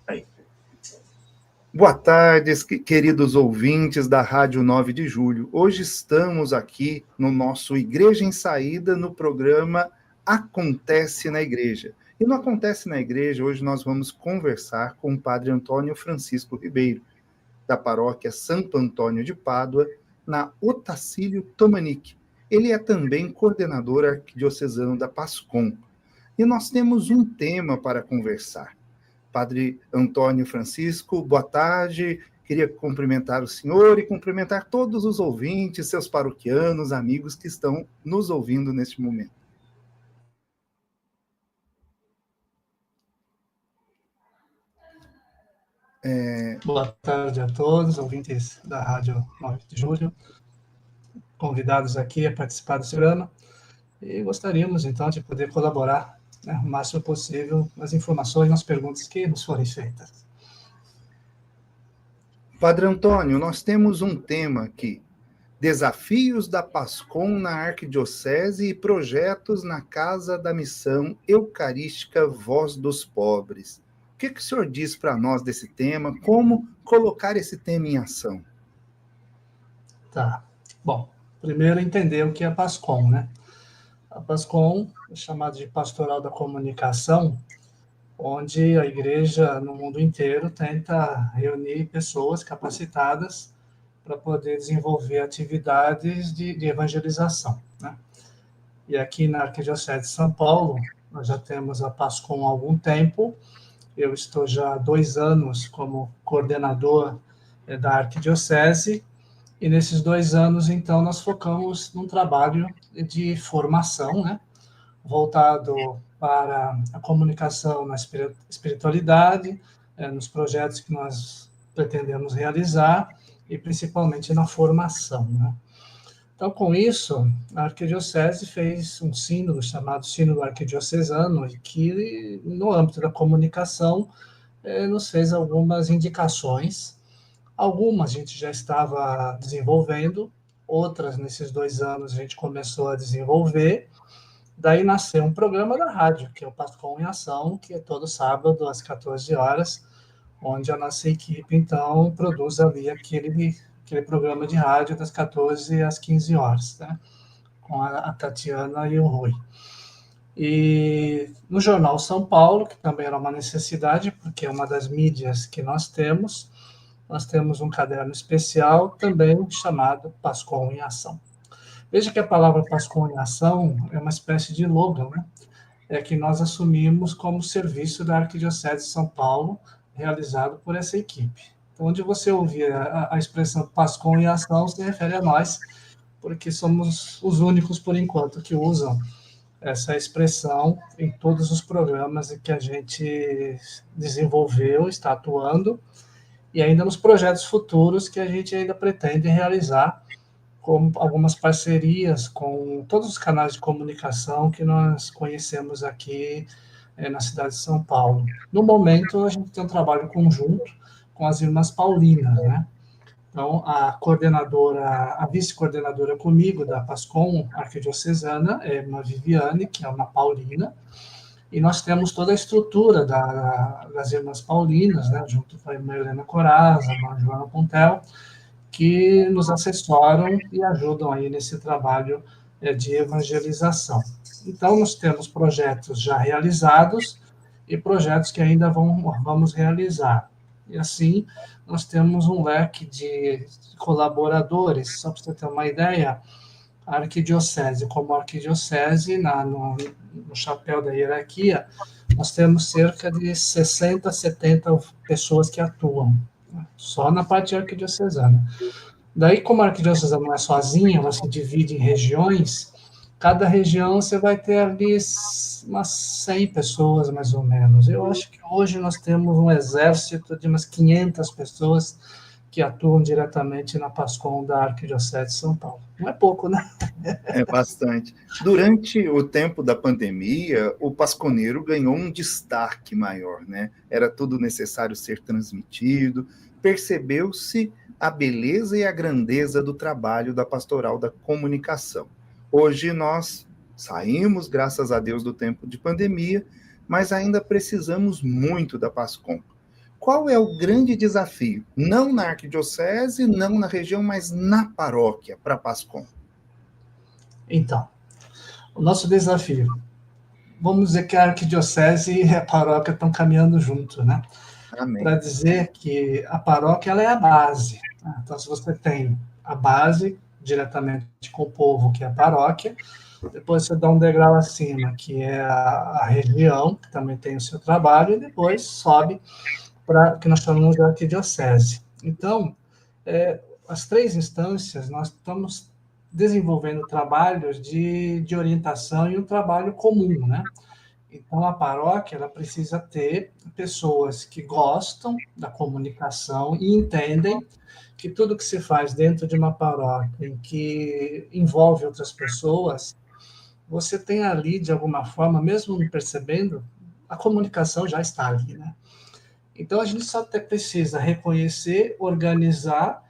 Aí. Boa tarde, queridos ouvintes da Rádio 9 de Julho. Hoje estamos aqui no nosso Igreja em Saída, no programa Acontece na Igreja. E no Acontece na Igreja, hoje nós vamos conversar com o Padre Antônio Francisco Ribeiro, da paróquia Santo Antônio de Pádua, na Otacílio Tomanique. Ele é também coordenador arquidiocesano da PASCOM. E nós temos um tema para conversar. Padre Antônio Francisco, boa tarde. Queria cumprimentar o senhor e cumprimentar todos os ouvintes, seus paroquianos, amigos que estão nos ouvindo neste momento. Boa tarde a todos, ouvintes da Rádio 9 de Julho, convidados aqui a participar do programa, e gostaríamos, então, de poder colaborar, o máximo possível nas informações, nas perguntas que nos forem feitas. Padre Antônio, nós temos um tema aqui: desafios da PASCOM na Arquidiocese e projetos na Casa da Missão Eucarística Voz dos Pobres. O que o senhor diz para nós desse tema? Como colocar esse tema em ação? Tá. Bom, primeiro entender o que é a PASCOM, né? A PASCOM é chamada de Pastoral da Comunicação, onde a igreja no mundo inteiro tenta reunir pessoas capacitadas para poder desenvolver atividades de evangelização, né? E aqui na Arquidiocese de São Paulo, nós já temos a PASCOM há algum tempo. Eu estou já há 2 anos como coordenador da Arquidiocese, e nesses 2 anos, então, nós focamos num trabalho de formação, né, voltado para a comunicação na espiritualidade, nos projetos que nós pretendemos realizar, e principalmente na formação, né. Então, com isso, a Arquidiocese fez um sínodo chamado Sínodo Arquidiocesano, e que, no âmbito da comunicação, nos fez algumas indicações. Algumas a gente já estava desenvolvendo, outras, nesses 2 anos, a gente começou a desenvolver. Daí nasceu um programa da rádio, que é o PASCOM em Ação, que é todo sábado, às 14 horas, onde a nossa equipe, então, produz ali aquele programa de rádio das 14 às 15 horas, né? Com a Tatiana e o Rui. E no Jornal São Paulo, que também era uma necessidade, porque é uma das mídias que nós temos um caderno especial também chamado PASCOM em Ação. Veja que a palavra PASCOM em Ação é uma espécie de slogan, né? É que nós assumimos como serviço da Arquidiocese de São Paulo, realizado por essa equipe. Então, onde você ouvir a expressão PASCOM em Ação, se refere a nós, porque somos os únicos, por enquanto, que usam essa expressão em todos os programas que a gente desenvolveu, está atuando, e ainda nos projetos futuros que a gente ainda pretende realizar, com algumas parcerias com todos os canais de comunicação que nós conhecemos aqui na cidade de São Paulo. No momento, a gente tem um trabalho conjunto com as Irmãs Paulinas, né? Então, a vice-coordenadora comigo da PASCOM Arquidiocesana é a irmã Viviane, que é uma paulina, e nós temos toda a estrutura das Irmãs Paulinas, né, junto com a irmã Helena Coraza, a irmã Joana Pontel, que nos assessoram e ajudam aí nesse trabalho de evangelização. Então, nós temos projetos já realizados e projetos que ainda vamos realizar. E assim, nós temos um leque de colaboradores. Só para você ter uma ideia, a arquidiocese, como arquidiocese, no chapéu da hierarquia, nós temos cerca de 60, 70 pessoas que atuam, só na parte arquidiocesana. Daí, como a arquidiocese não é sozinha, ela se divide em regiões, cada região você vai ter ali umas 100 pessoas, mais ou menos. Eu acho que hoje nós temos um exército de umas 500 pessoas que atuam diretamente na PASCOM da Arquidiocese de São Paulo. Não é pouco, né? É bastante. Durante o tempo da pandemia, o pasconeiro ganhou um destaque maior, né? Era tudo necessário ser transmitido, percebeu-se a beleza e a grandeza do trabalho da pastoral da comunicação. Hoje nós saímos, graças a Deus, do tempo de pandemia, mas ainda precisamos muito da PASCOM. qual é o grande desafio? Não na arquidiocese, não na região, mas na paróquia, para Pascom. Então, o nosso desafio, vamos dizer que a arquidiocese e a paróquia estão caminhando junto, né? Para Amém. dizer que a paróquia ela é a base. Né? Então, se você tem a base diretamente com o povo, que é a paróquia, depois você dá um degrau acima, que é a região, que também tem o seu trabalho, e depois sobe para o que nós chamamos de arquidiocese. Então, as três instâncias, nós estamos desenvolvendo trabalhos de orientação e um trabalho comum, né? Então, a paróquia ela precisa ter pessoas que gostam da comunicação e entendem que tudo que se faz dentro de uma paróquia em que envolve outras pessoas, você tem ali, de alguma forma, mesmo não percebendo, a comunicação já está ali, né? Então, a gente só precisa reconhecer, organizar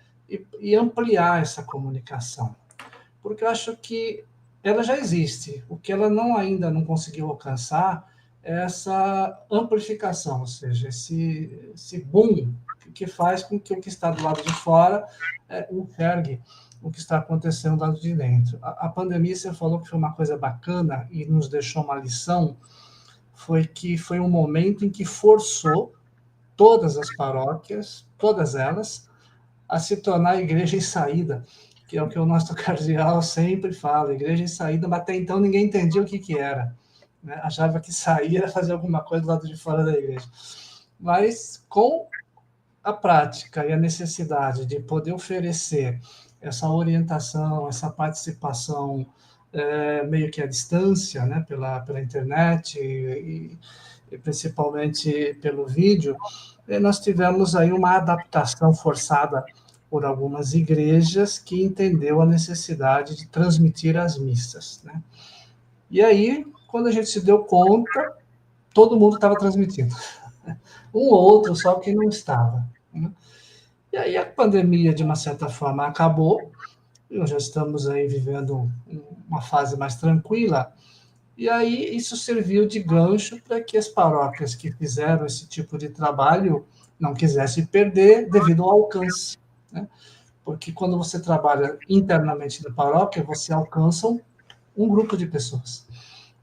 e ampliar essa comunicação. Porque eu acho que ela já existe. O que ela ainda não conseguiu alcançar é essa amplificação, ou seja, esse boom que faz com que o que está do lado de fora enxergue o que está acontecendo do lado de dentro. A pandemia, você falou que foi uma coisa bacana e nos deixou uma lição, foi que foi um momento em que forçou todas as paróquias, todas elas, a se tornar igreja em saída, que é o que o nosso cardeal sempre fala, igreja em saída, mas até então ninguém entendia o que era. Né? Achava que sair era fazer alguma coisa do lado de fora da igreja. Mas com a prática e a necessidade de poder oferecer essa orientação, essa participação meio que à distância, né, pela internet e principalmente pelo vídeo, nós tivemos aí uma adaptação forçada por algumas igrejas que entendeu a necessidade de transmitir as missas, né? E aí, quando a gente se deu conta, todo mundo estava transmitindo. Um ou outro só que não estava, né? E aí a pandemia, de uma certa forma, acabou, e nós já estamos aí vivendo uma fase mais tranquila, e aí isso serviu de gancho para que as paróquias que fizeram esse tipo de trabalho não quisessem perder devido ao alcance, né? Porque quando você trabalha internamente na paróquia, você alcança um grupo de pessoas.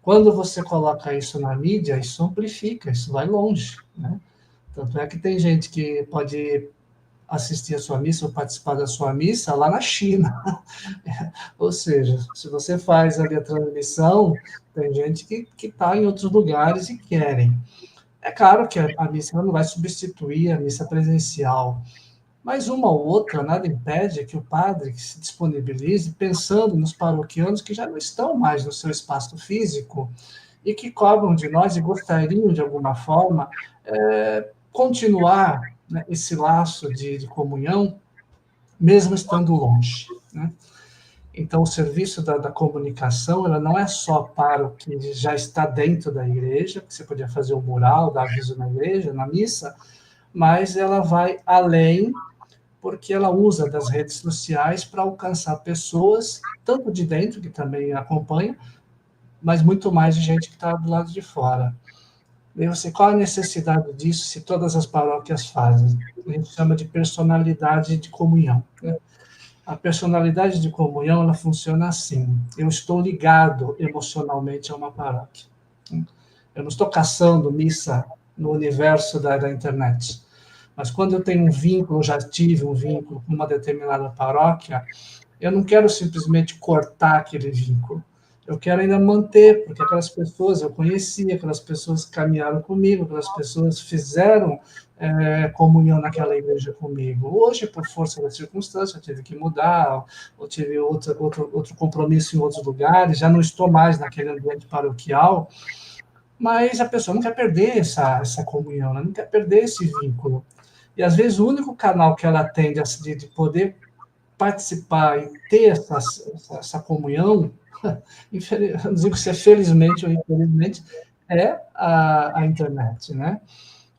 Quando você coloca isso na mídia, isso amplifica, isso vai longe, né? Tanto é que tem gente que pode assistir a sua missa ou participar da sua missa lá na China. Ou seja, se você faz ali a transmissão, tem gente que está em outros lugares e querem. É claro que a missa não vai substituir a missa presencial, mas uma ou outra nada impede que o padre que se disponibilize pensando nos paroquianos que já não estão mais no seu espaço físico e que cobram de nós e gostariam, de alguma forma, continuar, né, esse laço de comunhão, mesmo estando longe, né? Então, o serviço da comunicação, ela não é só para o que já está dentro da igreja, que você podia fazer o mural, dar aviso na igreja, na missa, mas ela vai além, porque ela usa das redes sociais para alcançar pessoas, tanto de dentro, que também acompanha, mas muito mais de gente que está do lado de fora. E você, qual a necessidade disso se todas as paróquias fazem? A gente chama de personalidade de comunhão, né? A personalidade de comunhão, ela funciona assim: eu estou ligado emocionalmente a uma paróquia. Eu não estou caçando missa no universo da internet. Mas quando eu tenho um vínculo, já tive um vínculo com uma determinada paróquia, eu não quero simplesmente cortar aquele vínculo. Eu quero ainda manter, porque aquelas pessoas eu conhecia, aquelas pessoas caminharam comigo, aquelas pessoas fizeram comunhão naquela igreja comigo. Hoje, por força da circunstância, eu tive que mudar, eu tive outro compromisso em outros lugares, já não estou mais naquele ambiente paroquial, mas a pessoa não quer perder essa comunhão, ela não quer perder esse vínculo. E às vezes o único canal que ela tem de poder participar e ter essa comunhão, não digo se é felizmente ou infelizmente, é a internet, né?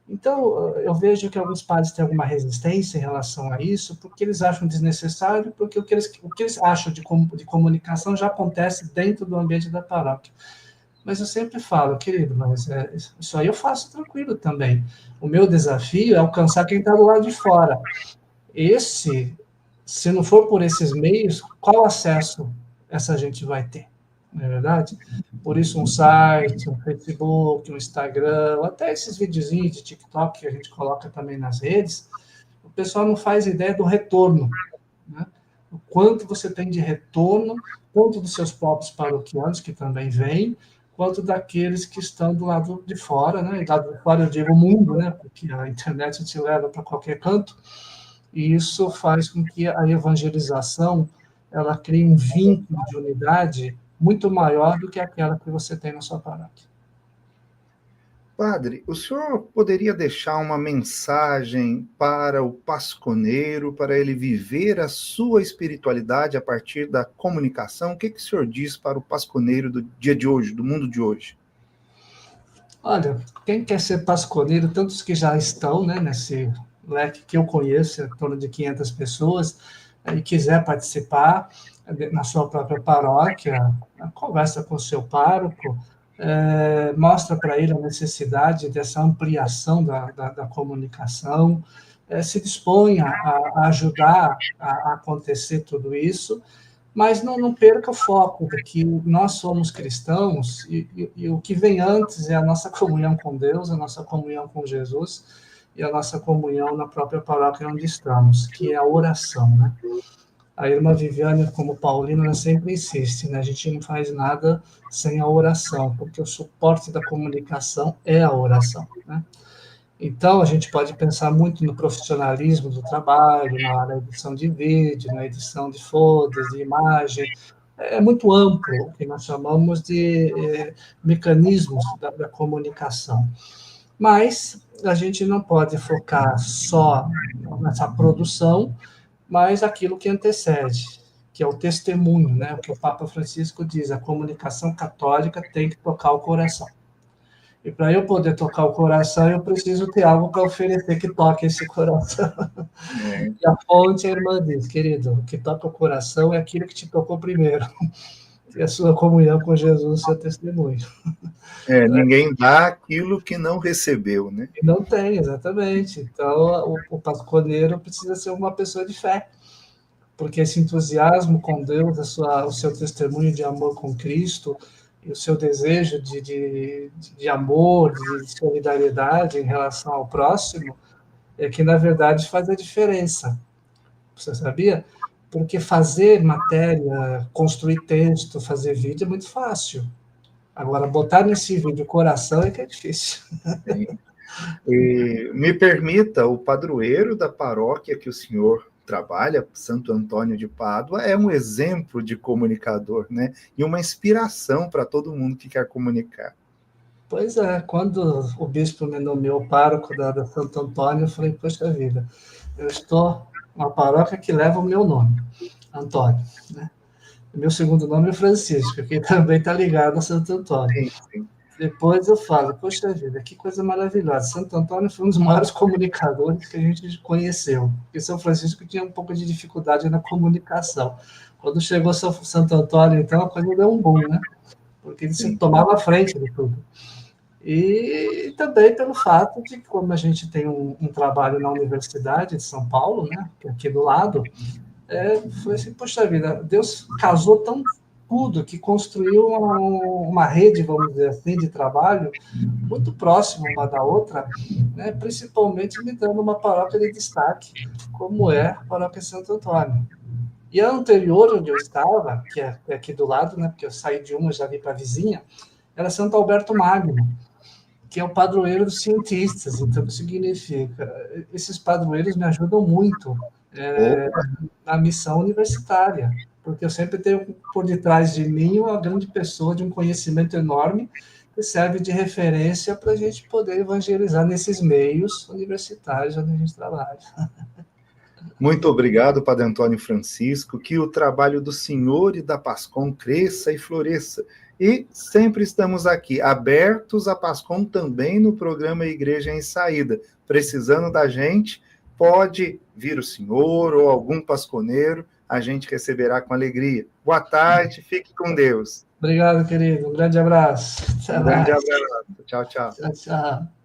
Então, eu vejo que alguns padres têm alguma resistência em relação a isso, porque eles acham desnecessário, porque o que eles acham de comunicação já acontece dentro do ambiente da paróquia. Mas eu sempre falo, querido, mas isso aí eu faço tranquilo também. O meu desafio é alcançar quem está do lado de fora. Se não for por esses meios, qual acesso essa gente vai ter? Não é verdade? Por isso, um site, um Facebook, um Instagram, até esses videozinhos de TikTok que a gente coloca também nas redes, o pessoal não faz ideia do retorno, né? O quanto você tem de retorno, tanto dos seus próprios paroquianos, que também vêm, quanto daqueles que estão do lado de fora, né? E lado de fora eu digo o mundo, né? Porque a internet te leva para qualquer canto, e isso faz com que a evangelização ela crie um vínculo de unidade muito maior do que aquela que você tem na sua paróquia. Padre, o senhor poderia deixar uma mensagem para o pasconeiro, para ele viver a sua espiritualidade a partir da comunicação? O que o senhor diz para o pasconeiro do dia de hoje, do mundo de hoje? Olha, quem quer ser pasconeiro, tantos que já estão, né, nesse leque que eu conheço, em torno de 500 pessoas, e quiser participar na sua própria paróquia, conversa com o seu pároco, mostra para ele a necessidade dessa ampliação da comunicação, se dispõe a ajudar a acontecer tudo isso, mas não perca o foco de que nós somos cristãos e o que vem antes é a nossa comunhão com Deus, a nossa comunhão com Jesus e a nossa comunhão na própria paróquia onde estamos, que é a oração, né? A irmã Viviane, como Paulina, ela sempre insiste, né? A gente não faz nada sem a oração, porque o suporte da comunicação é a oração, né? Então, a gente pode pensar muito no profissionalismo do trabalho, na edição de vídeo, na edição de fotos, de imagem. É muito amplo o que nós chamamos de mecanismos da comunicação. Mas a gente não pode focar só nessa produção, mas aquilo que antecede, que é o testemunho, né? O que o Papa Francisco diz, a comunicação católica tem que tocar o coração. E para eu poder tocar o coração, eu preciso ter algo para oferecer que toque esse coração. É, E a fonte, a irmã diz, querido, o que toca o coração é aquilo que te tocou primeiro, que é a sua comunhão com Jesus, seu testemunho. ninguém dá aquilo que não recebeu, né? E não tem, exatamente. Então, o pasconeiro precisa ser uma pessoa de fé, porque esse entusiasmo com Deus, o seu testemunho de amor com Cristo, e o seu desejo de amor, de solidariedade em relação ao próximo, é que, na verdade, faz a diferença. Você sabia? Porque fazer matéria, construir texto, fazer vídeo é muito fácil. Agora, botar nesse vídeo o coração é que é difícil. E me permita, o padroeiro da paróquia que o senhor trabalha, Santo Antônio de Pádua, é um exemplo de comunicador, né? E uma inspiração para todo mundo que quer comunicar. Pois é, quando o bispo me nomeou pároco da Santo Antônio, eu falei, poxa vida, eu estou numa paróquia que leva o meu nome, Antônio, né? O meu segundo nome é Francisco, que também está ligado a Santo Antônio. Sim, sim. Depois eu falo, poxa vida, que coisa maravilhosa. Santo Antônio foi um dos maiores comunicadores que a gente conheceu. Porque São Francisco tinha um pouco de dificuldade na comunicação. Quando chegou Santo Antônio, então, a coisa deu um boom, né? Porque ele se Sim. tomava a frente de tudo. E também pelo fato de que, como a gente tem um trabalho na Universidade de São Paulo, né, que é aqui do lado, foi assim, poxa vida, Deus casou tão tudo que construiu uma rede, vamos dizer assim, de trabalho muito próxima uma da outra, né, principalmente me dando uma paróquia de destaque, como é a paróquia Santo Antônio. E a anterior, onde eu estava, que é aqui do lado, né, porque eu saí de uma e já vim para a vizinha, era Santo Alberto Magno, que é o padroeiro dos cientistas. Então, o que significa? Esses padroeiros me ajudam muito Opa, na missão universitária, porque eu sempre tenho por detrás de mim uma grande pessoa de um conhecimento enorme que serve de referência para a gente poder evangelizar nesses meios universitários onde a gente trabalha. muito obrigado, Padre Antônio Francisco, que o trabalho do senhor e da Pascom cresça e floresça. E sempre estamos aqui, abertos a Pascom também no programa Igreja em Saída. Precisando da gente, pode vir o senhor ou algum pasconeiro, a gente receberá com alegria. Boa tarde, fique com Deus. Obrigado, querido. Um grande abraço. Até Um grande mais. abraço. Tchau, tchau. Tchau, tchau.